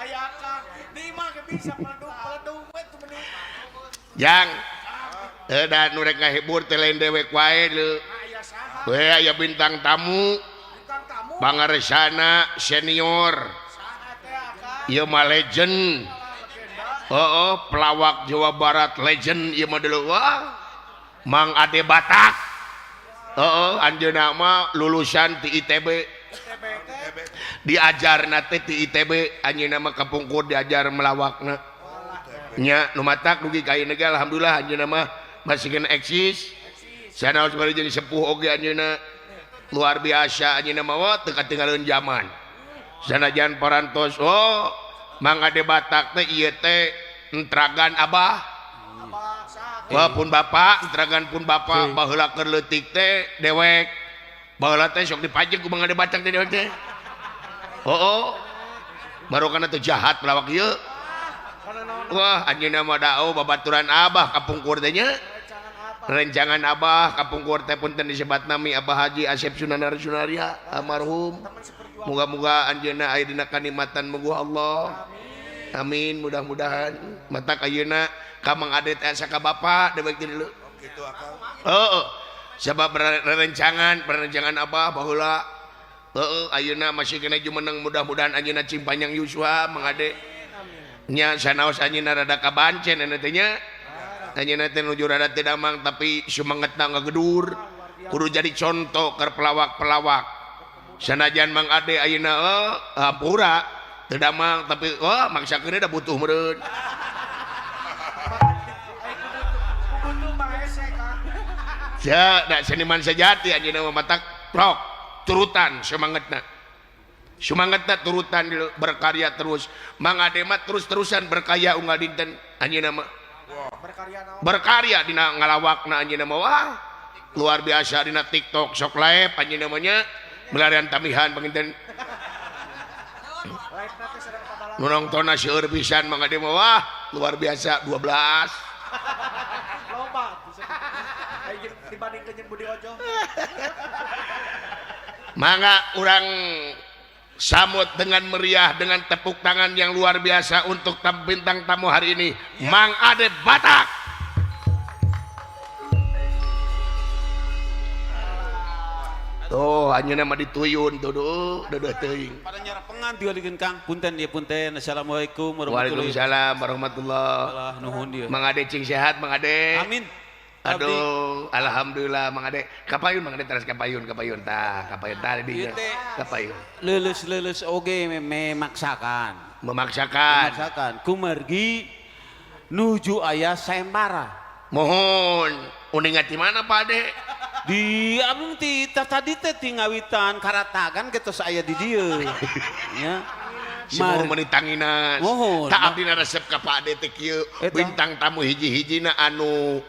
Ayaka, di mah bisa peledung itu mending. Jang, dan nurek ngahibur telain dewek wae lu. Aya saha? We aya bintang tamu, Bintang tamu. Pangaresana senior. Saha teh aka? Ieu mah legend. Legenda. Pelawak Jawa Barat legend ieu mah deuleu wah. Mang Ade Batak. Anjeunna mah lulusan ti ITB. TBT. Diajar nate ti ITB, anjeunna mah kapungkur diajar melawakna. Nya nu matak dugi ka ieu alhamdulillah anjeunna mah masih kena eksis. Sanaos bari jeung sepuh oge anjeunna. Luar biasa anjeunna mah wah teu katinggalieun zaman. Sanajan parantos Mang Ade Batak teh ieu teh entragan abah. Abah saha? Wah pun bapak, entragan pun bapak baheula keur leutik teh dewek. Baheula teh sok dipajeg ku Mang Ade Batak teh dewek teh. Baru kana teu jahat pelawak ieu. Kana naon? Wah anjeunna mah dao babaturan abah kapungkur teh nya. Rancangan apa? Rencangan abah kapungkur teh punten disebat nami Abah Haji Asep Sunanar Sunaria almarhum. Teman seperjuangan. Moga-moga anjeunna aya dina kanikmatan mugu Allah. Amin mudah-mudahan. Matak ayeuna ka Mang Ade teh asa ka bapa dewek teh dulu. Gitu akang. Sabab perencangan abah baheula. Ayeuna masih kena jumeneng mudah-mudahan anjeunna cimpanyang yuswa Mang Ade. Nya sanaos anjeunna rada kabancen eta teh nya. Anjeunna teh nuju rada teu damang tapi sumangetna ngagedur. Kudu jadi contoh keur pelawak-pelawak. Sanajan Mang Ade ayeuna hampura teu damang tapi maksakeun da butuh meureun. Kudu mah hese Kang. Ya, da seniman sejati anjeunna mah matak prok turutan semangatna. Semangatna turutan berkarya terus. Mang Ade mah terus-terusan berkarya unggal dinten anjeunna mah. Berkarya naon? Berkarya dina ngalawakna anjeunna mah wah luar biasa dina TikTok sok live anjeunna mah nya melarian tamihan panginten. Live nanti sedang padalan. Nu nongtonna seueur pisan Mang Ade mah wah luar biasa 12. Loba. Ayo dibandingkeun jeung Budi Ojo. Mangga urang sambut dengan meriah dengan tepuk tangan yang luar biasa untuk bintang tamu hari ini Mang Ade Batak. Tuh anjeunna mah dituyun tuh deuh teuing. Pada nyarapengan dialikeun Kang. Punten ya punten. Assalamualaikum warahmatullahi Waalaikumsalam warahmatullah. wabarakatuh. Nuhun dia. Mang Ade cing sehat Mang Ade. Amin. Aduh, alhamdulillah Mang Ade. Kapayun Mang Ade teras kapayun tah di Ieu teh kapayun. Leuleus oge memaksakan. Memaksakan. Kumargi nuju aya sayembara. Mohon uningat di mana Pak Ade? Di abang ti tadi teh ngawitan karatagan getos aya di dieu. Ya. Si mau menitanginan. Mohon. Tak abdi resep ka Pak Ade teh kieu bintang tamu hiji-hijina anu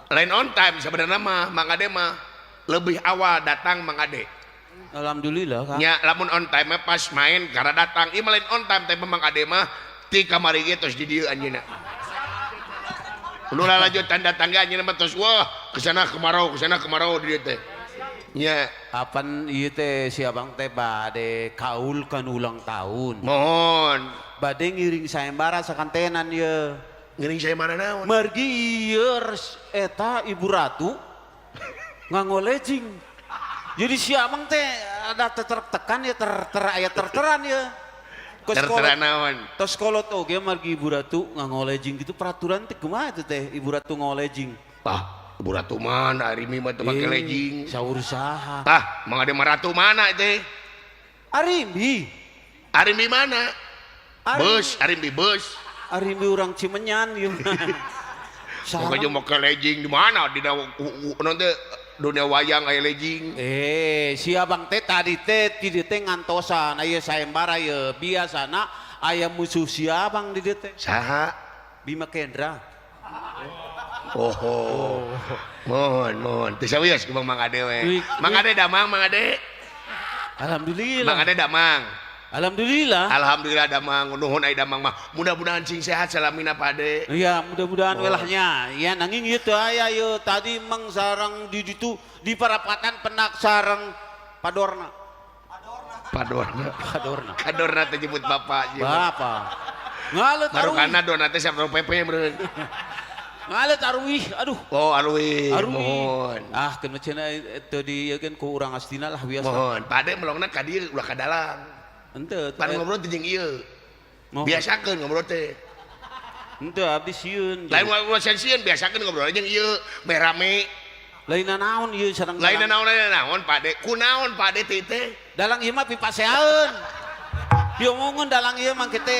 lain on time sebenarnya mah Mang Ade mah lebih awal datang Mang Ade. Alhamdulillah Kang. Nya lamun on time pas main karena datang ieu lain on time teh Mang Ade mah ti kamari ge tos di dieu anjeunna. Ulah lanjut tanda tangga anjeunna mah tos wah kesana kemarau di dieu teh. Nya Apan ieu teh si abang teh bade kaul kan ulang tahun. mohon Bade ngiring sayembara sakantenan ieu. ngiring saya mana naon? Margi ieu eta Ibu Ratu ngangolejing. Jadi si abang teh ada tekan ya terteran ya. Tertera naon? Tos kolot oge margi Ibu Ratu ngangolejing gitu peraturan teh kumaha teh teh Ibu Ratu ngolejing. Ibu Ratu mana? Arimi mah teu make lejing. Saur saha? Mang Ade mah ratu mana teh? Arimbi. Arimi mana? Arimbi bus. Arimbi urang Cimenyan ieu mah. Pokoknya mau ke lejing di mana? Di nanti dunia wayang aya lejing. Si abang teh tadi teh di dieu teh ngantosan aya sayembara ye biasana aya musuh si abang di dieu teh. Saha? Bima Kendra. Mohon. Teu sawios ku Mang Ade we. Mang Ade damang Mang Ade. Alhamdulillah. Mang Ade damang. Alhamdulillah. Alhamdulillah damang. Nuhun ai damang mah. Mudah-mudahan cing sehat salamina Pak Ade. Iya, mudah-mudahan welahnya. Ya nanging ieu teh aya ieu tadi mang sareng di ditu di parapatan penak sareng padorna. Padorna. Padorna. Kadorna teh jemput bapak. Bapak. Ngalet Baru arwih. kana dona teh siapa PP meureun. Ngalet arwih. Aduh. Oh alwi. Arwih. Mohon. Ah kena cenah itu di kan ku urang astina lah biasa. Mohon. Pade melongna ka dieu ulah ka dalang. Henteu. Pan ngobrol teh jeung ieu. Biasakeun ngobrol teh. Henteu abdi sieun. Lain ngobrol sieun biasakeun ngobrol jeung ieu berame. Lainna naon ieu sareng Lain naon Pade. Kunaon Pade teh? dalang ieu mah pipaseaeun. Diomongeun dalang ieu mah kitu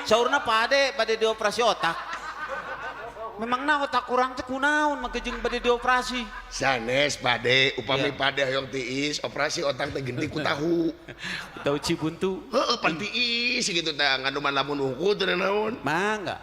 saurna Pade bade dioperasi otak. Memangna otak kurang teh kunaon make jeung bade dioperasi. Sanes Pade, upami Iya. Pade hoyong tiis operasi otak teh genti ku tahu. Tahu cibuntu. Heeh, pan tiis gitu teh nganuman lamun ungu teh naon. Mangga.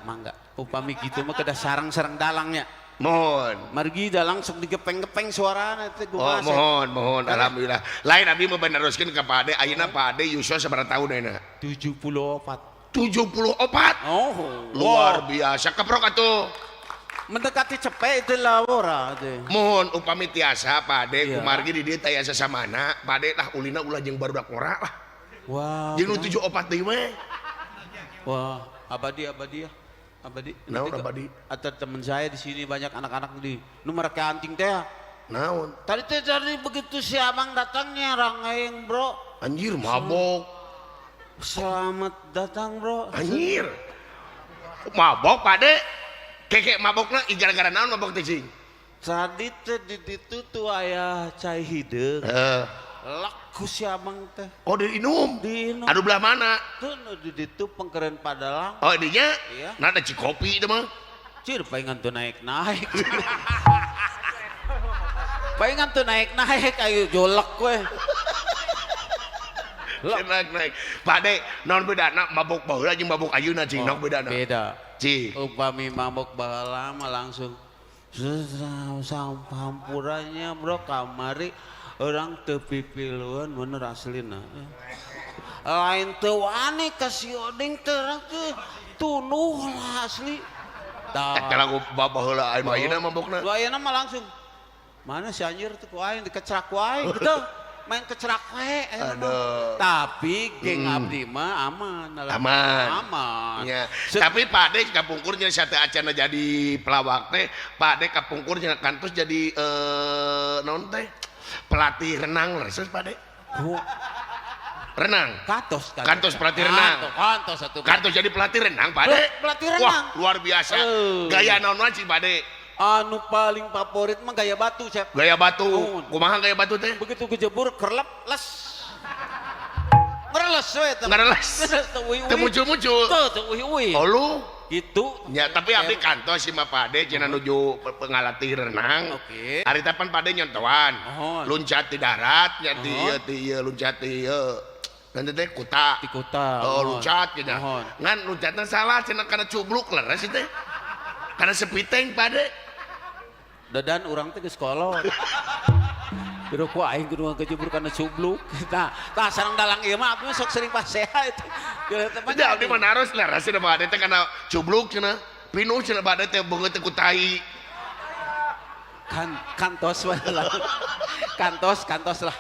Upami kitu mah kedah sareng-sareng dalangnya. Mohon. Margi dalang sok digepeng-gepeng suarana teh Oh, gumaha. mohon. Alhamdulillah. Lain abdi mah beneruskeun ka Pade, ayeuna Pade yuswa sabaraha taun ayeuna? 74. 74. Oh, Luar biasa. Keprok atuh. mendekati cepet itu labora teh. Mohon upami tiasa Pade Iya. kumargi di dieu teh aya sasamana, Pade lah ulina ulah jeung barudak ngora lah. Wah. Jeung nu 74 deui mah. Wah, abadi. Naon Nanti abadi? Ada teman saya di sini banyak anak-anak di nomor ke anting teh. Naon? Tadi begitu si abang datangnya rangaing bro. Anjir mabok. Selamat datang bro. Anjir. Mabok Pade. Keke mabokna gara-gara naon mabok teh cing? Tadi teh di ditu tuh aya cai hideung. Heeh. Laku si abang teh. Oh diinum. Diinum. Aduh belah mana? Tuh nu di ditu pengkeren padalang. Oh dinya? Iya. Nah ada cikopi itu mah. Cir palingan tuh naik. Palingan tuh naik ayo jolek we. Naik. Pade, naon bedana mabok baheula jeung mabok ayeuna cing? Naon bedana? Beda. Cing. Upami mabok baheula mah langsung sampurannya bro kamari orang teu pipiluan bener aslina. Lain teu wani kasih oding terang teh tunuh lah asli. Teh lagu baheula ayeuna mabokna. Lu ayeuna mah langsung mana si anjir teh ku aing dikecerak ku aing gitu. Main kecerak we. Aduh. Tapi geng abdi mah aman. Aman. Ya. Tapi Pade kapungkurnya sate acana jadi pelawak teh, Pade kapungkurnya kantos jadi naon teh? Pelatih renang leres Pade. Oh, Renang. Kantos pelatih renang. Kantos satu. Kantos jadi pelatih renang Pade. Pelatih Wah, renang. luar biasa. Gaya naon sih Pade? Anu paling favorit mah gaya batu, Chef. Gaya batu. Oh. Kumaha gaya batu teh? Begitu kejebur kerlep les. Ngereles we teh. Ngareles. Teu muncul-muncul. Teu uih-uih. Oh lu? Gitu. Ya, tapi abdi kantos si mah Pade cenah nuju pengalatih renang. Oke. Hari tapan Pade nyontoan. Oh. Luncat di darat, nya di ieu luncat di ieu. Nanti teh kuta. Di kota. Oh, luncat cenah. Mohon. Ngan luncatna salah cenah kana cubluk leres teh. Kana sepiteng Pade. Dadan urang teh geus kolot. Kira ku aing kudu kejebur kana cubluk. Tah sareng dalang ieu mah abdi sok sering paseha itu. Tidak, abdi mah naros leres cenah Pade teh kana cubluk cenah. Pinuh cenah Pade teh beungeut teh ku tai. Kantos wae lah. Kantos lah.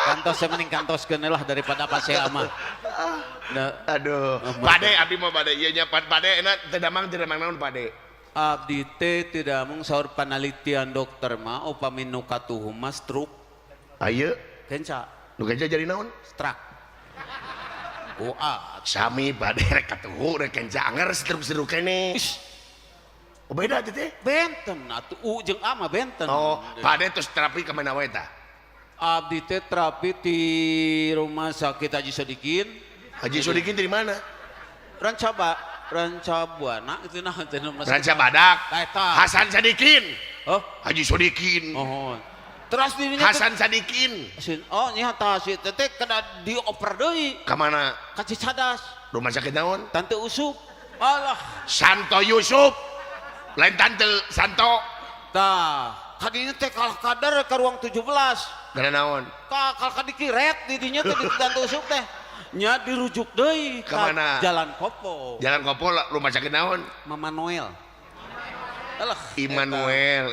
Kantos mending kantoskeun lah daripada paseha mah. Aduh. Pade abdi mah Pade ieu nya Pade enak teu damang naon Pade. Abdi teh tidak mung saur panalitian dokter mah upami nu katuhu mah stroke Ayeuna kenca nu kenca jadi naon? stroke. Sami Pade rek katuhu rek kenca anger seru-seru kene. Oh beda teh. Benten atuh jeung ama benten. Oh, Pade terus terapi ke mana wae tah? Abdi teh terapi di rumah sakit Haji Sodikin. Haji Sodikin dari mana? Ranca Buana itu nah teh Ranca Badak. Eta. Hasan Sadikin. Oh, Haji Sodikin. mohon. Terus dirinya Hasan Sadikin. oh nya tah si teh kada dioper deui Ka mana? ka Cicadas. Rumah sakit naon? Tante Usup. Alah, Santo Yusuf. Lain tante Santo. tah kadinya teh kalah kadar ka ruang 17. Gara naon? Ka dikiret di dinya teh di Tante Usup teh. Nya dirujuk deui Ka mana? Jalan Kopo. Jalan Kopo rumah sakit naon? Mama Noel. Alah, Immanuel.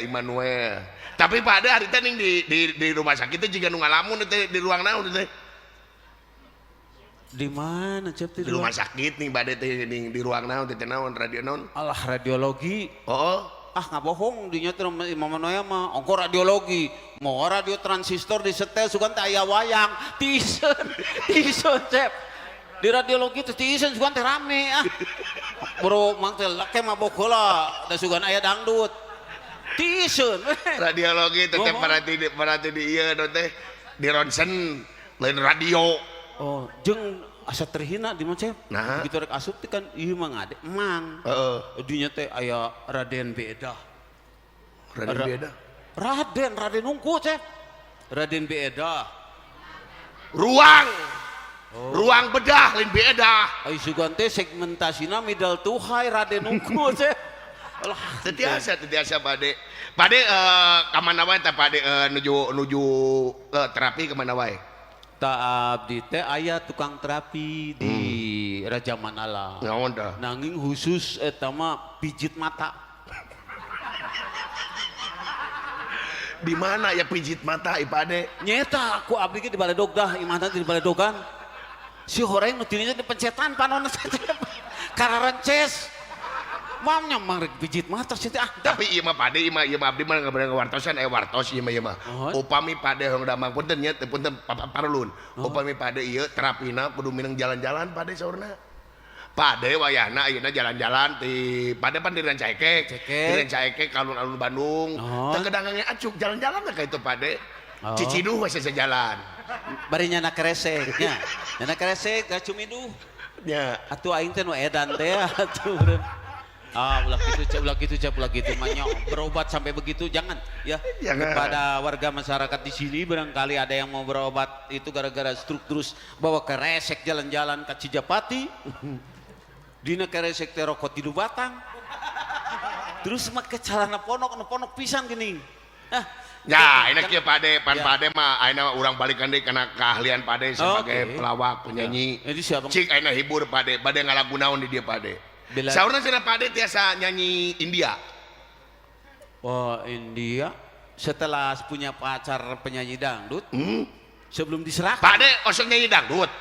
Tapi Pade hari teh ning di rumah sakit teh jiga nu ngalamun teh di ruang naon teh? Di mana Cep Di rumah sakit nih bade teh di ruang naon teh naon radio naon. Alah radiologi. Oh. Ah nggak bohong dinya teh Imam Noya mah ongko radiologi. Mau radio transistor disetel sugan teh aya wayang. Tisen Cep. Di radiologi teh tisen sugan teh rame ah. Bro mang teh lake mabok heula da sugan aya dangdut. Tisen. Radiologi tetep parati di ieu teh di ronsen lain radio. Oh, jeung asa terhina di mana Cep? Nah. Begitu rek asup teh kan ieu mah ngade emang. Heeh. Dinya teh aya Raden Beda. Radio beda. Raden unggul Cep. Raden Beda. Ruang. Ruang bedah lain beda. Ai sugan teh segmentasina midal tuhai Raden unggul Cep. Alah, Tetiasa pade. Pade ka mana wae teh pade nuju terapi ke mana wae? ta abdi teh aya tukang terapi di Raja Manala. Naon tah? Nanging khusus eta mah pijit mata. Di mana ya pijit mata ipade? Nyeta aku abdi ge di Baledog dah, imahna di Baledogan. Si horeng nu tininya dipencetan panonna teh. Kararences. Mamnya marek pijit mata sih ah. Tapi ieu mah pade ieu mah abdi mah ngabareng wartosan wartos ieu mah. Upami pade hong damang punten nya teh punten parulun. Upami pade ieu terapina kudu mineng jalan-jalan pade saurna. Pade wayahna ayeuna jalan-jalan ti pade pan di Rancaikek. Di Rancaikek ka alun-alun Bandung. Teu kedangange acuk jalan-jalan ka itu pade. Ciciduh we sejalan. Bari nyana keresek nya. Nyana keresek ka Cumiduh. Nya. Atuh aing teh nu edan teh atuh. Ulah gitu manyok berobat sampai begitu jangan ya. Jangan. Kepada warga masyarakat di sini barangkali ada yang mau berobat itu gara-gara stroke terus bawa keresek jalan-jalan ke Cijapati. Dina keresek teh rokok tidu batang. Terus make calana ponok pisan gini. Ya, enak ya pade, pade mah ayeuna urang balikan deui kana keahlian pade sebagai pelawak, penyanyi. Jadi siapa? Cik ayeuna hibur pade ngalagu naon di dia pade. Saurna cenah pade tiasa nyanyi India. Oh, India setelah punya pacar penyanyi dangdut. Sebelum diserahkan. Pade osok nyanyi dangdut.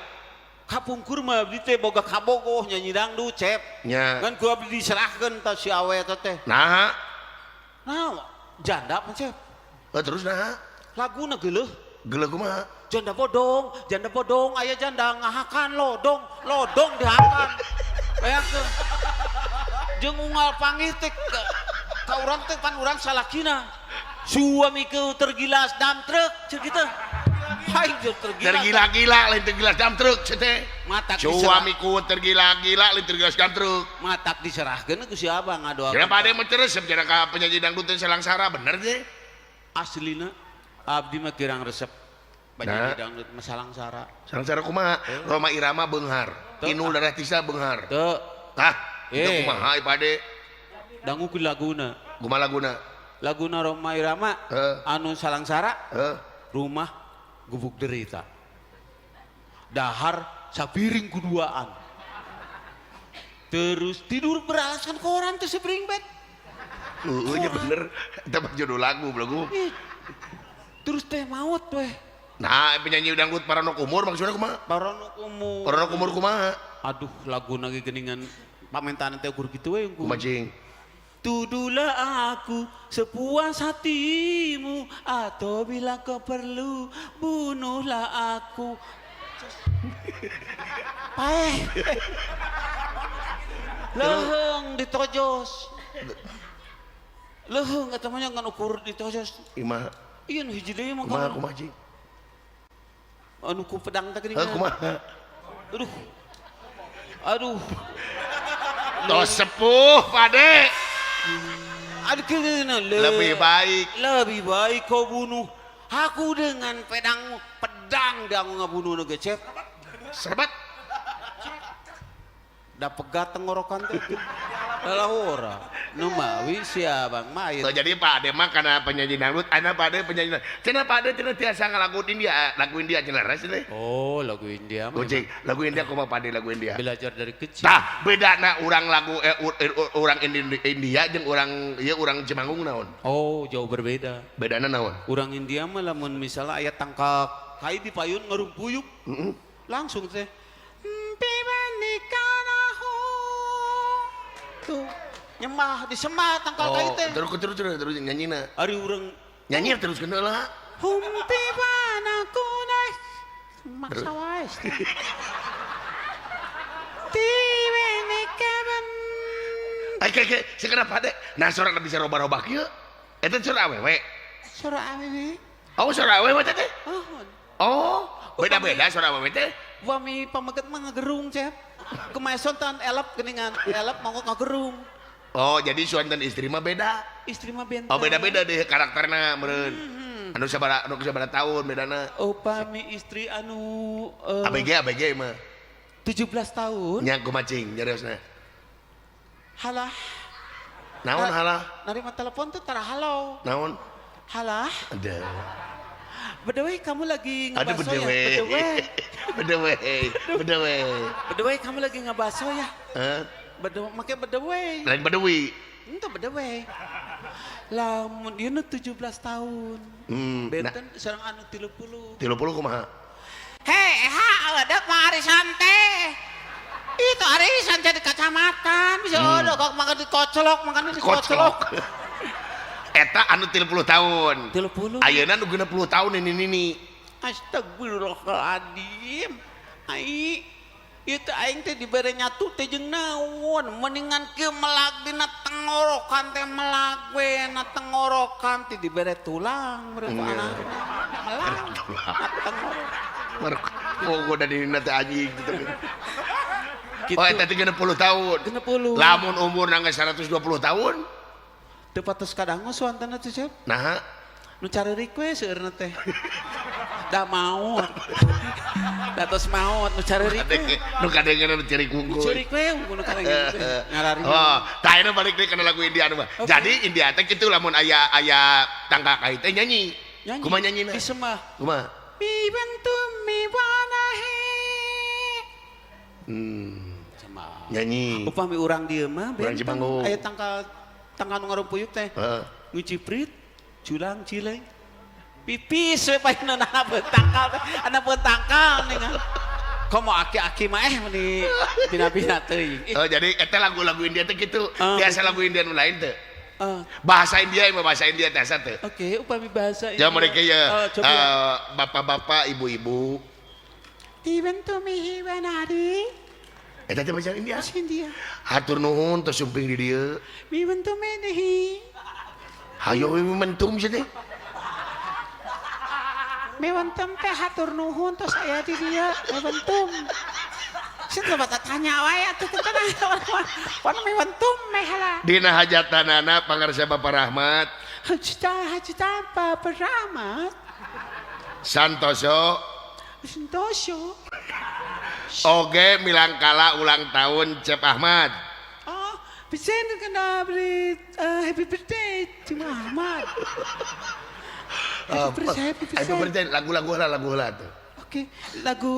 Kapungkur mah abdi teh boga kabogoh nyanyi dangdut Cep. Nya. Kan ku abdi diserahkeun ta si awe eta teh. Nah. Nah, janda pan Cep. Terus nah. Laguna geuleuh. Geuleuh kumaha? Janda bodong, aya janda ngahakan lodong dihakan. Bayangkeun. Jeung unggal panggih teh ka urang teh pan urang salakina. Suamikeun tergilas dam truk ceuk kitu. Hai tergila-gila lain tergilas dam truk teh. Matak suamiku tergila-gila lain tergilas dam truk. Matak diserahkeun ku si abang ngadoakeun. Cenah pade mah ceres cenah ka penyanyi dangdut teh Selangsara bener teh. Aslina abdi mah kirang resep penyanyi dangdut mah Selangsara. Selangsara kumaha? Roma Irama beunghar. Inul Daratista beunghar. Teu. Tah, itu kumaha pade? Dangukeun laguna. Kumaha laguna? Laguna Roma Irama anu Selangsara. Rumah gubuk derita. Dahar sapiring kuduaan. Terus tidur beralaskan koran teh sapiring bed. Nya bener, eta mah judul lagu. Terus teh maut weh. Nah, penyanyi dangdut Paranok Umur maksudnya kumaha? Paranok Umur kumaha? Aduh, lagu lagi geningan pamentanan teh ukur kitu we. Kumaha cing? Tuduhlah aku sepuas hatimu atau bila kau perlu bunuhlah aku. Leheng ditojos. Leheng eta mah ngan ukur ditojos. Imaha? Ieu nu hiji deui mah. Kumaha cing? Anu ku pedang teh geuningan. Kumaha? Aduh. Tos sepuh pade. Aduh kena lebih baik kau bunuh aku dengan pedang dan ngabunuh nu Cep. Serbat. Da pegat tenggorokan teh. Lalahora. Nu mawi sia Bang Main. Jadi pade mah kana penyanyi dangdut, ana pade penyanyi. Cenah pade cenah tiasa ngalagu India, lagu India cenah res teh. Oh, lagu India mah. Kucing, lagu India kumaha pade lagu India? Belajar dari kecil. Tah, bedana urang lagu urang India jeung urang ieu urang Cimanggung naon? Oh, jauh berbeda. Bedana naon? Urang India mah lamun misalnya aya tangkak kai di payun ngarumpuyuk. Langsung teh Nyembah disembah tangkal Oh, kayu teh. terus nyanyina. Ari urang Nyanyi terus kena lah. humpi panaku nas maksa wae. Tiwene kaban. Oke, sekarang pada. Nah, seorang bisa roba-roba kieu. Eta suara awewe. Suara awewe. Oh, suara awewe teh. Oh, Oh, beda-beda suara awewe teh. wami pamaget mah ngagerung, Cep. Kemaeson tan elap geuningan, elap mongkok ngagerung. Oh, jadi suami dan istri mah beda. Istri mah benteng. Oh, beda-beda deh karakterna meureun. Anu sabaraha tahun bedana. Upami istri anu ABG mah. 17 tahun. Nya kumacing jariosna. Halah. Naon halah? Narima telepon tuh tara halau. Naon? Halah. Ada. Bedeweh kamu lagi Ada ngebaso ya? Bedeweh kamu lagi ngebaso ya? Hah? Make bedeweh. Lain Badawi. Itu bedeweh. Lamun dia 17 tahun. Benten sareng anu 30. 30 kumaha? Hei, ada mah arisan teh. Itu arisan jadi kacamatan. Bisa ada kok makan dikocolok, makan dikocolok. Eta anu 30 tahun. 30. Ayeuna nu 60 tahun ini. Astagfirullahaladzim. Ai, itu aing teh dibere nyatu teh jeung naon? Mendingan kieu melag dina tenggorokan teh melag we na tenggorokan teh dibere tulang beureum anak. Melag. Oh, gua dari nate anjing gitu. Gitu. Oh, eta 30 tahun. 60. Lamun umur nangga 120 tahun. Teu patos kadangos wantana teh, Cep. Nah, Nu cari request seueurna teh. Da maot. Da tos maot nu cari request. nu kadengeun nu ciri kungkul. Cari request nu kadengeun ngarari. Oh, tah ayeuna balik deui kana lagu India mah. Okay. Jadi India teh kitu lamun aya tangka kai teh nyanyi. Kumaha nyanyina? Disembah. Kumaha? Mi bantu mi wanahe. Sama. Nyanyi. Upami urang dieu mah Urang Cipanggung. aya tangkal nu ngarumpuyuk teh. Heeh. Nguciprit, culang cileng. Pipis we paina anak betangkal teh. Anak betangkal ningan. Komo aki-aki mah meni bina-bina teuing. Oh, jadi eta lagu-lagu India teh kitu. Biasa lagu India nu lain teh. Bahasa India mah bahasa India teh asa teh. Oke, upami bahasa Ya mereka ya coba. bapak-bapak, ibu-ibu. Ibantu mi wanari. Eta teh bahasa India. Bahasa India. Hatur nuhun tos sumping di dieu. Mi bantu menehi. Hayo we mentum sih teh. Mewentum teh hatur nuhun tos aya di dia. Mewentum. Sing coba tanya wae atuh teh wana mewentum meh lah. Dina hajatanana pangarsa Bapak Rahmat Hajita Bapak Rahmat. Santoso Santosyo. oge milangkala ulang tahun Cep Ahmad. Oh, bisa kena beri happy birthday to Muhammad. Happy birthday. Lagu-lagu lah tuh. Oke, lagu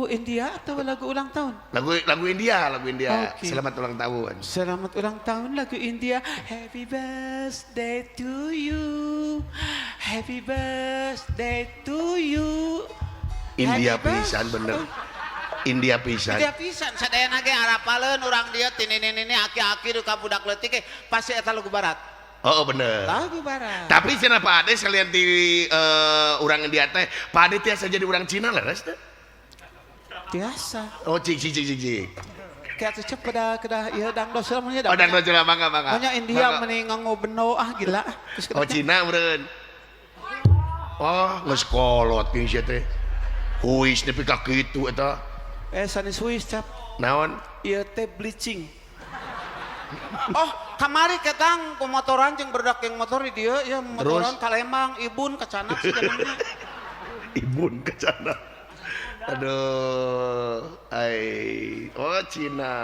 India atau lagu ulang tahun? Lagu India. Oke. Selamat ulang tahun. Selamat ulang tahun lagu India. Happy birthday to you. Happy birthday to you. India Happy pisan birthday. bener. India pisan. India pisan sadayana ge harapaleun urang dieu tinini aki-aki ka budak leutik pasti eta lagu barat. Oh bener. Lagu barat. Tapi cenah Pak Ade sekalian di urang India teh, Pak Ade tiasa jadi urang Cina leres teh. Biasa. Oh cik. Kayak cecep kedah ieu dangdos namanya Oh dan bacaan mangga. Pokoknya India mending nganggo beno gila. Terus Oh Cina meureun. Oh geus kolot geus teh. Huis nepi ka kitu eta. sanis Swiss cap. Naon? Ieu teh bleaching. Oh, kamari ketang pemotoran jeung berdak yang motor di dieu ya motoran ka Lembang, Ibun ka Canak sebenarnya. Ibun ke sana. Aduh, oh Cina.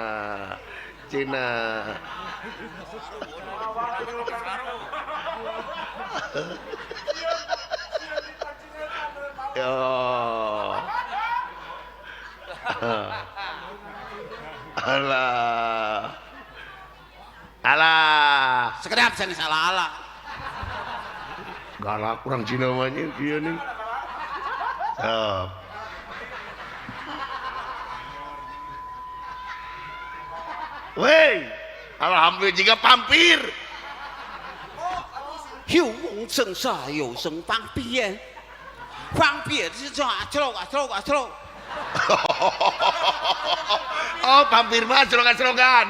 Yo. Alah. Sekedap sanis ala-ala. Galak kurang Cina mah ieu nih. Wey, Alhamdulillah jika pampir. 有梦生杀，有生方便。方便是说celok. Oh, pampir mah slogan-slogan.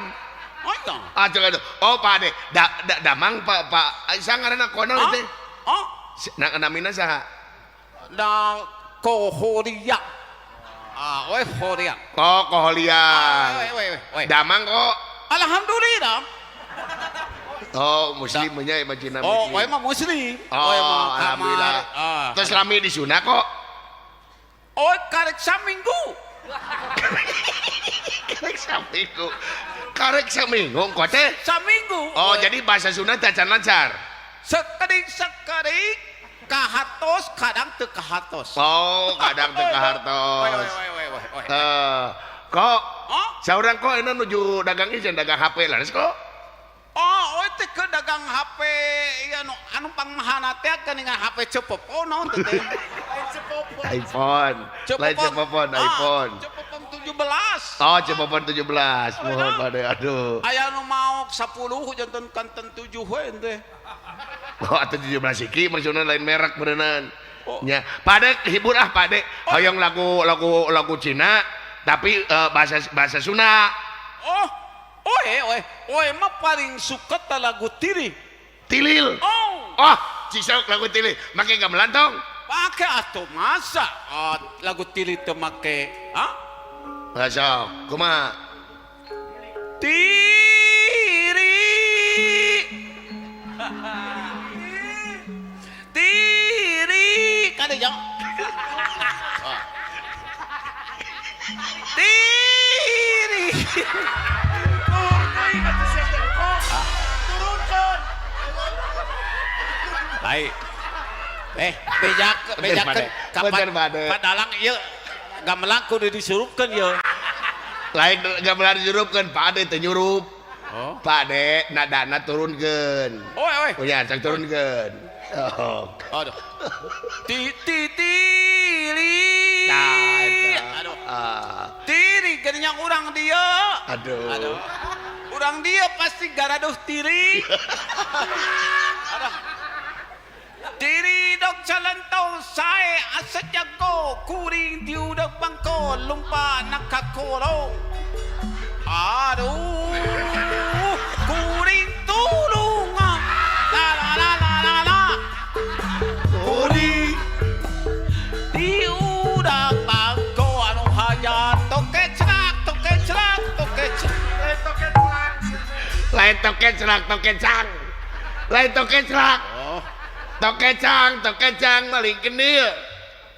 Oh iya. Coba. Oh, Pak Ade. Damang Pak sangarana kono teh. Oh, Namina saha? da kohoria. Weh horia. Oh, Koholia. Weh. Damang kok. Alhamdulillah. Oh, muslim nya imajina Oh, muslim. weh mah muslim. Oh, alhamdulillah. Terus lami di Sunda kok. Oh, karek saminggu. Karek saminggu kok teh. Saminggu. Oh, jadi bahasa Sunda tacan lancar. Sekering kahatos kadang teu kahatos. Oh, kadang teu kahartos. Weh. Kok Oh, saurang kok eno nuju dagang ieu dagang HP laras kok. teh ke dagang HP ya anu pangmahana teh geuningan HP cepopon naon teh teh. iPhone. Lain cepopon iPhone. Cepopon 17. Oh, cepopon 17. Mohon pada aduh. Aya nu mau 10 janten kanten 7 we teh. Oh, atau 17 iki maksudna lain merek berenang. Oh. Nya, Pade hibur Pade. Hoyong lagu Cina tapi bahasa Sunda. Mah paling suka ta lagu tiri. Tilil. Oh, Cisok lagu tilil. Make gamelan tong. pakai atuh masa lagu tiri teu make, Sok, kumaha? Tiri. Kada jang. Tiri. Turunkan. Baik. Bejak Bener, Bade. padalang ieu gamelan kudu disurupkeun ieu. Lain gamelan dirupkeun, Pade teu nyurup. Oh. Pade nadana turunkeun. Oi. Punya cang turunkeun. Oh. Aduh. Tiri. Nah, eta. Aduh. Tiri Geuning urang dia. Aduh. Urang dia pasti garaduh tiri. Aduh. Tiri dok calentau sae asa jago kuring diudak bangko lumpa nakakoro. Aduh. Kuring tulung. La. Kuring diudak bangko anu hayat toke cerak. Lain toke cerak. Tokecang malingkeun dieu.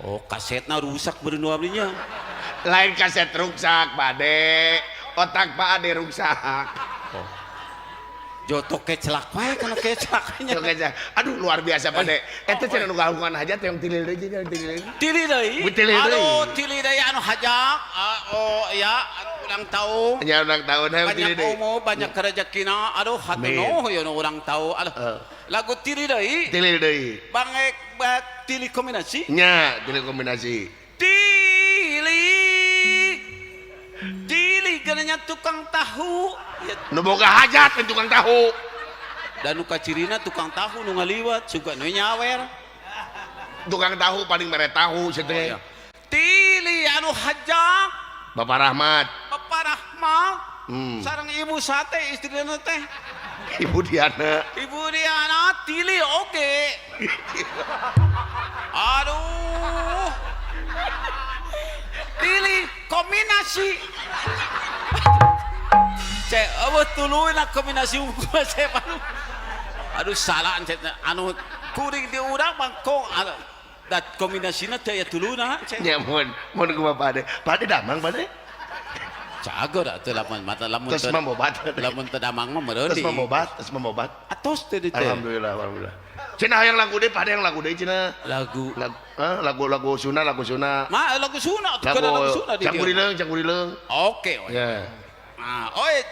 Oh, kasetna rusak bereun abdinya. Lain kaset rusak, Pade. Otak Pade rusak. Jo toke celak wae kana kecaknya. Tokecang. Aduh, luar biasa, Pade. Eta cenah nu gahungan hajat yang tilil deui. Tili deui. Tilil deui. Aduh, tili deui anu hajak. Ulang tahun. Nya ulang tahun hayang tilil Banyak deui. umur, banyak rezekina. Aduh, hatunuh ya ulang tahun. Aduh. Lagu tili deui. Tilil deui. Bangek tili kombinasi. Nya, tilil kombinasi. Tili geunanya tukang tahu. Nu boga hajat ke tukang tahu. Dan nu kacirina tukang tahu nu ngaliwat suka nu nyawer. Tukang tahu paling mere tahu seteh. Tili anu hajak. Bapak Rahmat. Bapak Rahmat. Hmm. Sareng ibu sate istrina teh. Ibu Diana. Ibu Diana tili oge. Aduh. Tili kombinasi. Cek eueuh tuluy na kombinasi unggul saya baru. Aduh salah anu kuring di urang bangkong dat kombinasina teh aya tuluna cek. Nya mun kumaha Pade. Pade damang Pade. Cago da teu lamun mata lamun Terus mamobat. lamun teu damang mah meureun Terus mamobat. atos teh teh. Alhamdulillah. Cenah hayang lagu deui, Pade yang lagu deui cenah. Lagu Lagu Sunda. mah lagu Sunda tuh kana lagu Sunda di dieu. Cangkurileng. Oke. Ya.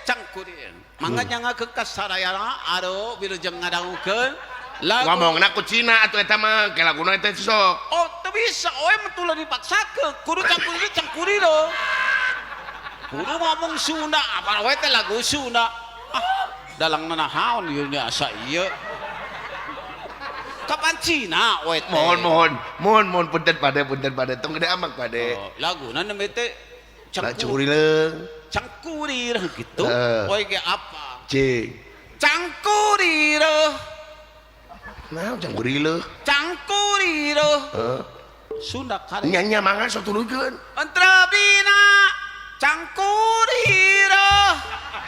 Cangkurileng. Mangga nyangakeun ka sarayana aduh wilujeng ngadangukeun lagu. Ngomongna ku Cina atuh eta mah ke laguna eta sok. Oh, teu bisa mah tulah dipaksakeun. Kudu cangkurileng. Kudu ngomong Sunda, apa wae teh lagu Sunda. dalang nanahaon yun niya sa iyo. Kapan Cina, wait. Mohon punten pade tong gede amak pade. Oh, lagu na namete Cangkuri leung. Cangkurir gitu. Woi ge apa? Cing. Cangkurir. Nah, cangkuri leung. Cangkurir. Sunda kali. Nya mangan sok turunkeun. Antrabina cangkurir.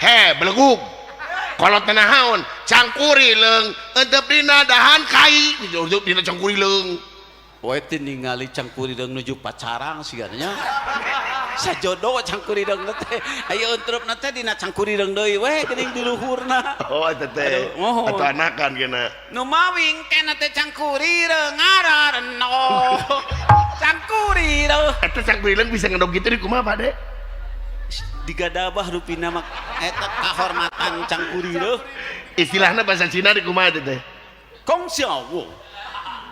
He, beleguk. Kolot nahaon, cangkuri leung, entep dina dahan kai, dina cangkuri leung. Woi ningali cangkuri deung nuju pacarang sigana. Sajodoh cangkuri deung teh. Ayo entrep na teh dina cangkuri deung deui we geuning di luhurna. Oh, eta teh. Atuh anakan kena. Nu mawing kana teh cangkuri deung ngaranno. Cangkuri deung. Eta cangkuri leung bisa ngendog gitu di kumaha Pade? Digadabah rupina mak eta kahormatan cangkuri deung. Istilahna bahasa Cina di kumaha teh? Kong xiao.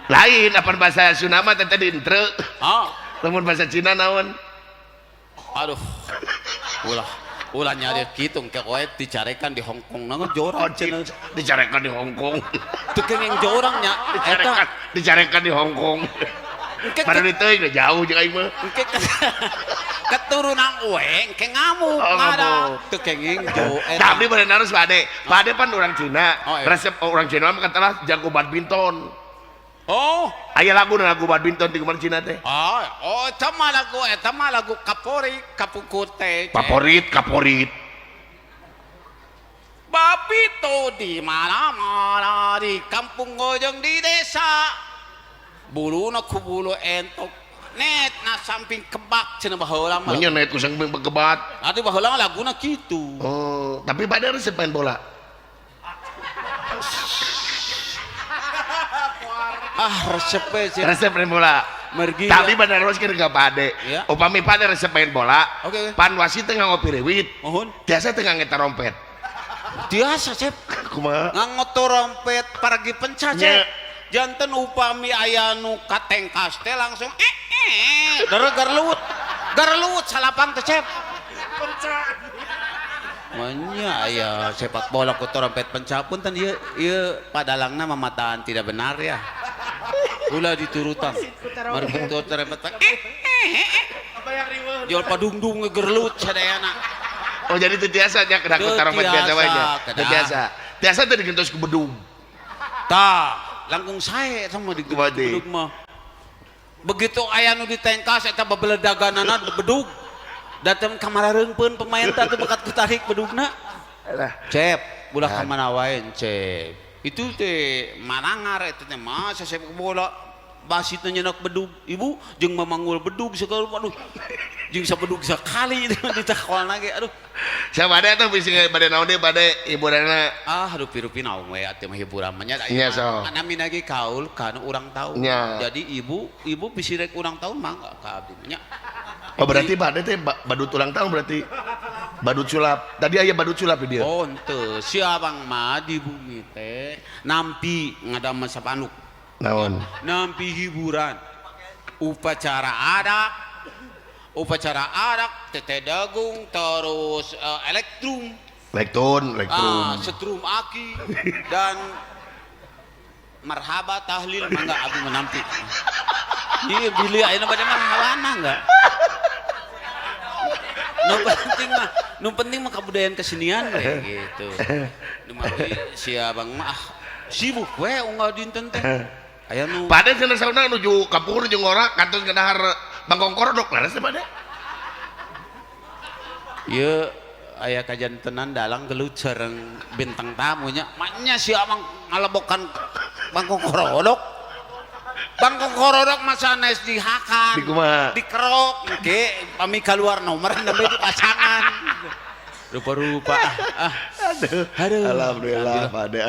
Lain apa bahasa Sunda mah teh di intre. Lamun bahasa Cina naon? Aduh. Ulah nyari kitu ke koe dicarekan di Hong Kong naon jorang cenah. Dicarekan di Hong Kong. Teu kenging jorang nya eta. Dicarekan di Hong Kong. Padahal itu udah jauh jeung aing mah. Keturunan ueng ke ngamuk ngada teu kenging jo eta. Tapi bener harus Pade. Pade pan orang Cina. Resep orang Cina mah katalah jago badminton. Oh, aya lagu badminton di kumar Cina teh. Oh, eta mah lagu kapori kapukut teh. Kaporit. Babito di mana-mana di kampung gojong di desa. Buluna ku bulu entok. Net na samping kebak cenah baheula mah. Nya net ku samping kebat. Atuh baheula laguna kitu. Oh, tapi Pade resep main bola. Resep main bola. Mergi. Tapi bener harus kira enggak Pade. Ya. Upami Pade resep main bola. Oke. Pan wasit teh ngopi rewit. Mohon. Biasa teh ngeta rompet. Biasa, Cep. Kumaha? Ngangoto rompet paragi penca, Cep. Janten upami aya nu katengkas teh langsung garlut salapang teh, Cep. Penca. Manya aya sepak bola ku trompet penca punten ieu padalangna mamataan tidak benar ya. Ulah diturutan. Margi tu trompet. Apa yang riweuh? Jual padungdung gerlut sadayana. Oh jadi itu biasa nya kena ku trompet biasa wae nya. Biasa. Biasa teh digentos ku bedung. Tah, langkung sae sama di bedug mah. Begitu aya nu ditengkas eta babeledaganana bedug. Datang kamarareungpeun pemain teh bakat kutarik bedugna. Cep, ulah ka mana wae, Cep. Itu teh manangar eta teh mah sepak bola basit nyenak bedug. Ibu jeung memanggul bedug segala aduh. Jeung sabedug sakali ditakolna ge aduh. Sa Pade atuh bisi bade naon deui Pade hiburanna? Rupi-rupi naon we atuh mah hiburan mah nya. Nya so. Anami lagi kaul kana urang tahun. Jadi ibu bisi rek urang tahun mah enggak ka abdi nya. Oh berarti Pade teh badut ulang tahun berarti. Badut sulap. Tadi aya badut sulap di dia. Oh henteu. Si abang mah di bumi teh nampi ngadamel sapanuk. Naon? Nampi hiburan. Upacara adak, tete dagung, terus elektrum. Setrum aki dan marhaba tahlil mangga abdi menampi. Ieu bilih ayeuna bade marhabana enggak? Nu penting mah kabudayaan kesenian we gitu. Nu mah si abang mah sibuk we unggal dinten teh. Aya nu Pade cenah sauna nuju kapur jeung ora kantos ngadahar bangkong korodok laras teh Pade. Ieu aya kajantenan dalang gelut sareng bintang tamunya. Maknya si abang ngalebokan bangkong korodok. Bangkong korodok masa sanes dihakan. Di kumaha? Dikerok ge pami keluar nomor nembe dipasangan. Rupa-rupa Aduh. Alhamdulillah Pade.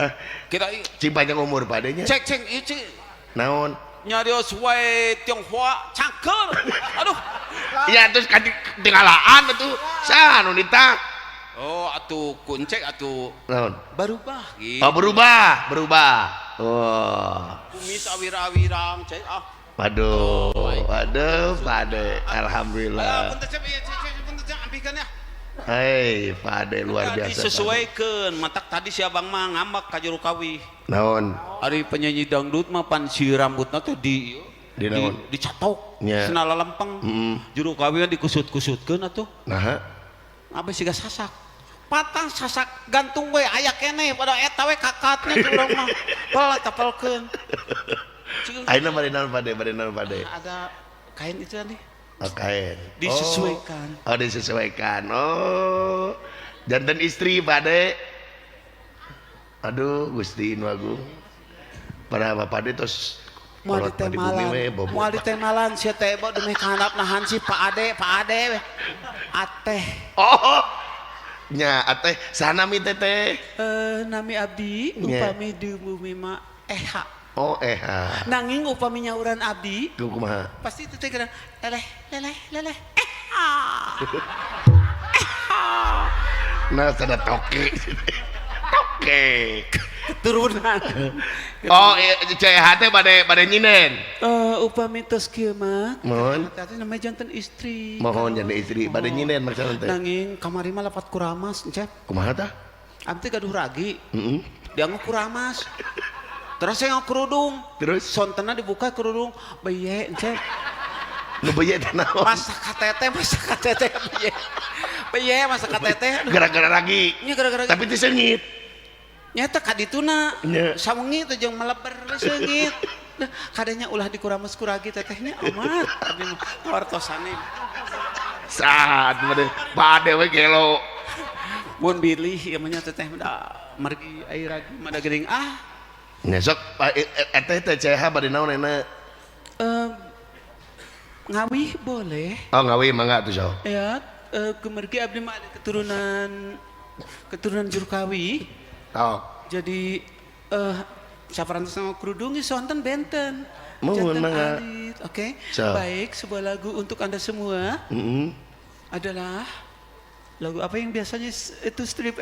Kita Cipanjang umur Pade nya. cek ieu Naon? nyarios wae Tionghoa cangkel. Aduh. Iya terus ketinggalaan atuh. Saha nu nita? Oh atuh kuncek atuh Naon? berubah gitu. Oh berubah. Oh. Kumis awir-awirang cek Waduh Pade. Alhamdulillah. Punten cek punten cek ampikan ya. Hei, Pak Ade luar Tadi biasa. sesuaikan matak tadi si abang mah ngambak ka juru kawi. Naon? Ari penyanyi dangdut mah pan si rambutna teh Di naon? dicatok. Nya. Senala lempeng. Juru kawi dikusut-kusutkeun atuh. Nah, Abis siga sasak. Patang sasak gantung we aya keneh pada eta we kakatnya ke urang mah. Pala tapalkeun. ayeuna bade naon Pak Ade? Ada kain itu tadi. Oh, kain. Disesuaikan. Oh, disesuaikan. Oh, jantan istri Pak Ade. Aduh, Gusti Inu Agung. Pada Pak Ade tos Moal ditemalan sia teh bo demi kahandap nahan si Pak Ade we. Ateh. Oh, nya ateh sanami teteh. Nami abdi Nya. upami di bumi mah eha. Oh, Nanging upami nyauran abdi kumaha? pasti itu teh geura leleh eha. Nah, sada toke. Toke. Keturunan. Oh, CH teh bade nyinen. Upami tos kieu mah Mohon. tadi namanya jantan istri. Mohon jantan istri bade nyinen maksudna teh. Nanging kamari mah lapat kuramas encep. Kumaha tah? Abdi gaduh ragi. Heeh. Dianggo kuramas. Terus saya ngau kerudung. Terus Sontena dibuka kerudung. Beye encep. nu beuye teh naon? Masak KTT beye. Beye masak KTT. Gara-gara lagi. Nya gara-gara Tapi teu seungit. nyata kadituna Nya. sawengi teh jeung meleber seungit. Kadenya ulah dikuramas kuragi tetehnya amat abdi mah wartosane. Saat bade bade we gelo. Mun bilih ieu mah nya teteh da margi ai ragi mada geuning Nya sok eteh teh CH bade naon euna? Ngawi boleh Oh, ngawi mangga tuh sok. ya. Kemergi abdi mah ada keturunan Jurkawi. Oh. Jadi saparantos sama kerudung geus wonten benten. Mohon Janten mangga. alit. Oke. So. Baik, sebuah lagu untuk Anda semua adalah lagu apa yang biasanya itu strip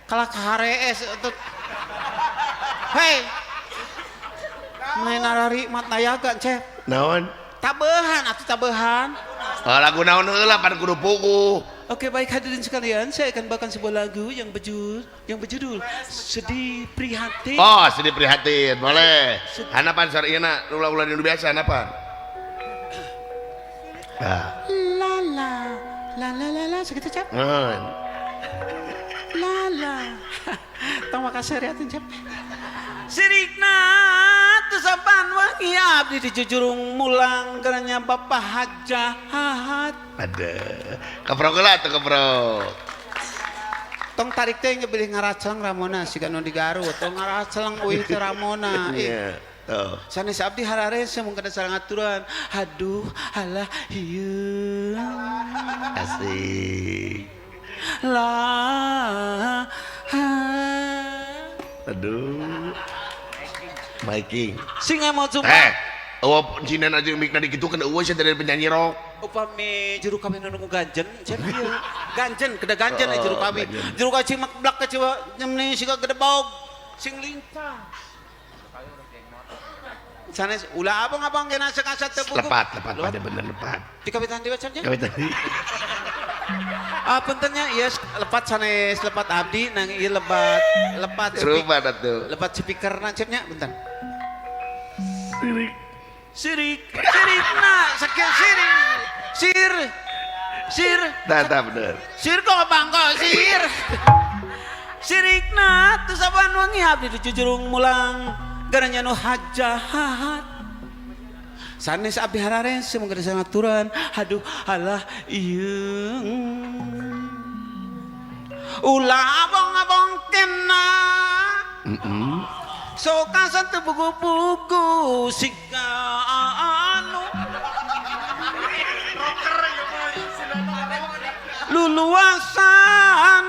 kalak harees untuk hei main narari mat nayaga cep Naon? tabehan atau tabehan. Oh, lagu naon heula pan kudu pugu. Oke, baik hadirin sekalian, saya akan bawakan sebuah lagu yang berjudul Sedih Prihatin. Oh, sedih prihatin, boleh. Hanapan sore ieu na ulah-ulah nu biasa hanapan. La la la la la la segitu cap. Naon? La la. Tong makasih riatin cap. Sirikna tusapan wangi abdi di jujurung mulang karena bapak hajahat. Ada. Keprok heula tuh keprok. Tong tarik teh ngebeli ngaracelang Ramona siga nu di Garut. Tong ngaracelang euy teh Ramona. Iya. Tuh. Sanes abdi harare mung kada sareng aturan. Aduh, halah ieu. Asik. La. Aduh. Biking. Sing mau coba. Eueuh cinan aja mikna digitukeun eueuh sia dari penyanyi rock. Upami juru kami nu ganjen, cep ieu. Ganjen, kada ganjen juru kami. ganjen. Juru kami mak blak ka coba nyemni siga gede bog. Sing lincah. Sanes ulah abang-abang kena sekasat teu buku. Lepat pada bener lepat. Di kapitan diwacapnya. Kami tadi. Puntennya yes lepat sanes lepat abdi nang ieu lepat Rupa atuh. lepat speakerna cepnya bentar. Sirik nah sakit sir Tata bener. sir kok bangko sir sirikna tu saban wangi abdi di jujurung mulang garanya nu hajahat sanes abdi harare semoga disangaturan aduh halah ieu ulah abang-abang kena sokasan teu buku-buku siga anu luluasan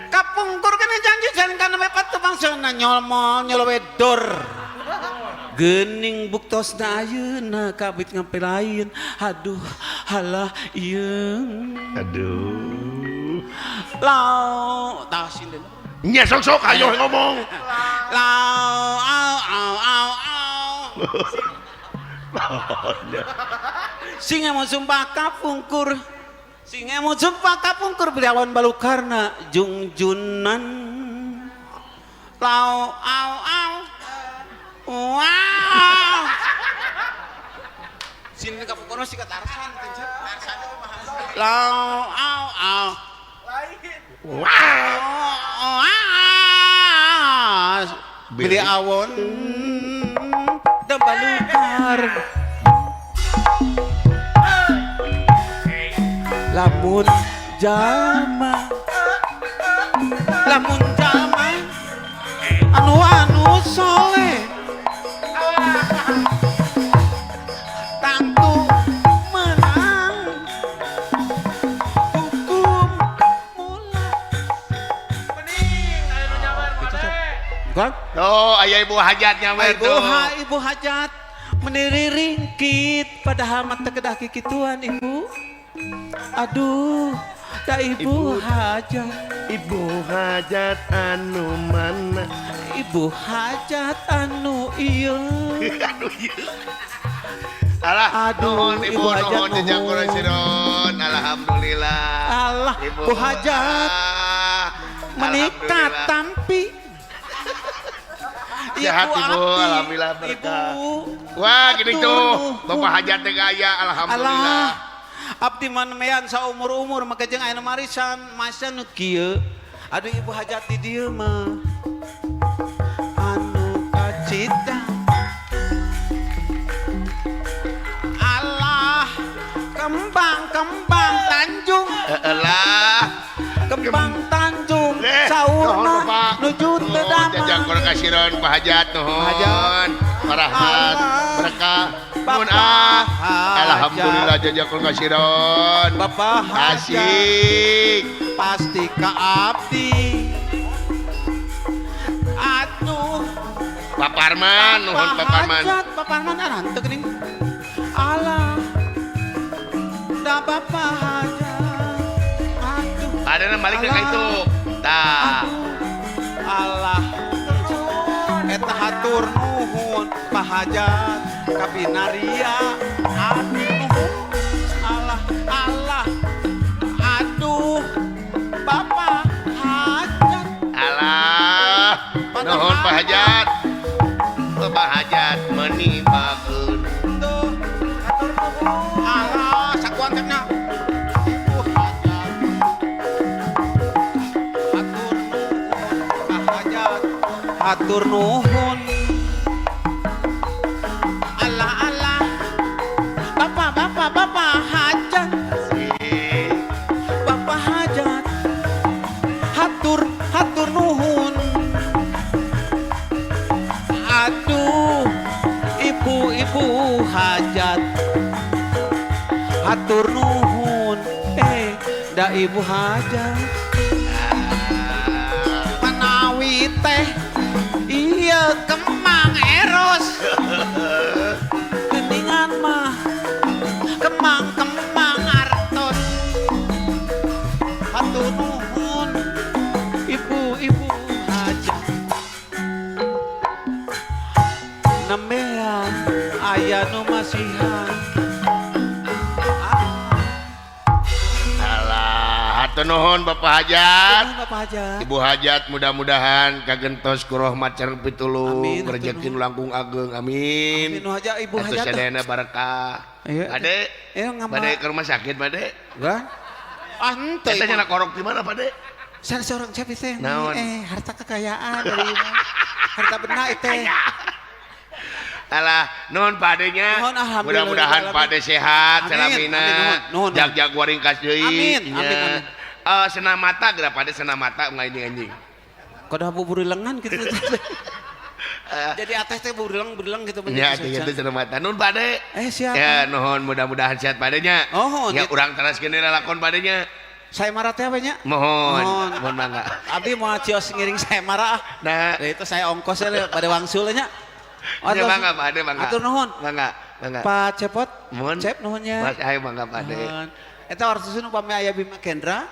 kapungkur kena janji jangan kana mepat teu bangsana nyolmol nyolowedor geuning buktosna ayeuna kabit ngapelain aduh halah ieu Aduh. lau tah sileun Nya sok ayo ngomong. lau au sing mau sumpah kapungkur Singa mau jumpa kapungkur beliawan balukarna jungjunan lau au au wow sini kapungkur si katarsan lau au au wow beli awon dan balukar lamun jama anu soleh tangtu menang hukum mula Bening, ayo nu nyawer Pade. kan Tuh, aya ibu hajatnya we tuh. ibu hajat meniri ringkit padahal mata kedah kikituan ibu aduh da ibu hajat Ibu hajat anu mana? ibu hajat anu iya Aduh iya. Alah, Aduh, nuhun ibu ibu hajat, nuhun jejak nuhun. kula siron. Alhamdulillah. Allah bu hajat menikah Alhamdulillah. tampi Sehat ibu, abdi, alhamdulillah berkah. ibu Wah, gini Aduh, tuh. nuhun. Bapak hajat teh gaya, alhamdulillah. Allah abdi manemean saumur-umur maka jeung aya marisan masa nu kieu aduh ibu hajat di dieu mah anu kacita Allah kembang Tanjung Lah. kembang Tanjung Nuhun, sauna Bapak. nuju teu Nuhun, jejak kula damang kasiron Pak Hajat nuhun. Hajat. Rahmat, Allah. berkah. Nuhun Bapak Hajat. Alhamdulillah jejak kula kasiron. Bapak hajat Asik. pasti ka abdi atuh Pak Parman, nuhun Pak Parman. Pak Parman aran teu geuning alah da Bapak hajat atuh Ada yang balik ke itu. Tah. alah eta hatur nuhun Pak hajat kapinaria atuh alah aduh Bapak hajat Alah, nuhun Pak Hajat. Pak Hajat menibakeun. tuh hatur nuhun alah sakuan cepna hatur nuhun alah bapak hajat bapak hajat hatur nuhun aduh ibu hajat hatur nuhun da ibu hajat menawi teh iya kemang eros geningan mah kemang artos hatur nuhun ibu hajat nembean aya nu masihan Alah, hatur nuhun Bapak Hajat. Bapak hajat Ibu Hajat mudah-mudahan kagentos ku rahmat sareng pitulung Amin, hatur rezeki nuhun. nu langkung ageng amin. nu hajat ibu Atuh hajat sadayana barokah. Iya, Pade, ngama Pade ke rumah sakit Pade. kan ente Kita nyana korok di mana Pade? saya seorang siapa teh Naon? harta kekayaan dari ibu harta benda itu Alah, nuhun padenya. Nuhun, alhamdulillah. Mudah-mudahan Pade sehat, Amin, salamina. amin, nuhun. Jag-jag waringkas deui. Amin, nya. amin. Senam mata geura Pade senam mata nggak anjing-anjing. Kodah bubur lengan gitu jadi atas teh burilang gitu Ya, itu senam mata. Nuhun Pade. siapa Ya, nuhun mudah-mudahan sehat Padenya. Oh, Ya, gitu. urang teraskeun lakon Padenya. saya marah teh apanya Mohon, mohon mangga. abdi mau cios ngiring saya marah Nah, itu saya ongkosnya pada wangsulnya ya mangga Pade, mangga. atur nuhun Mangga, mangga. Pak Cepot Mohon. Cep nuhunnya Mas ayo mangga Pade. Nuhun. Eta wartos nu pami aya Bima Kendra.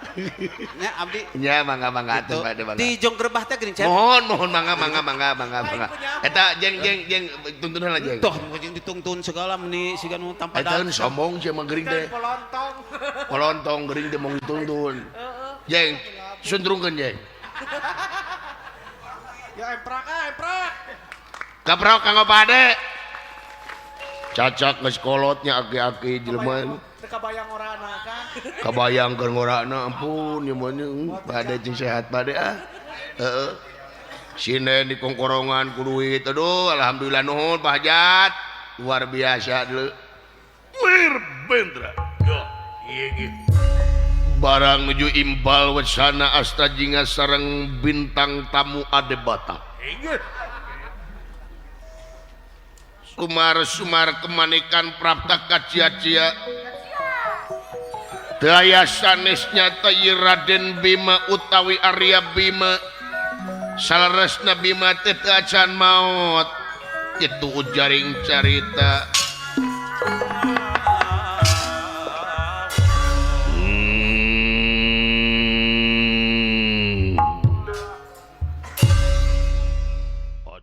Nya abdi nya mangga atuh gitu. bade mangga. Di Jong Gerbah teh geuning cep. Mohon mangga. Eta jeng tuntunan lah jeng. Toh jeung ditungtun segala meni siga nu tanpa Eta sombong sia mah geuring teh. Pelontong. Polontong geuring teh mong dituntun. Jeng, sundrungkeun jeng. Ya emprak. Kaprok kanggo pade. Cacak geus kolotnya aki-aki jelema. Kabayang orana kan. Kabayang keur ngorana ampun ieu mah pade jeung sehat pade Heeh. Sine di kongkorongan ku duit. Aduh alhamdulillah nuhun Pak Hajat. Luar biasa deuleu. Wirbendra. Yo, ieu gitu. Barang nuju imbal wacana asta jinga sareng bintang tamu adebata. Sumar kemanikan prapta kacia-cia daya sanesnya teh Raden Bima utawi Arya Bima salaresna Bima teh acan maot itu ujaring carita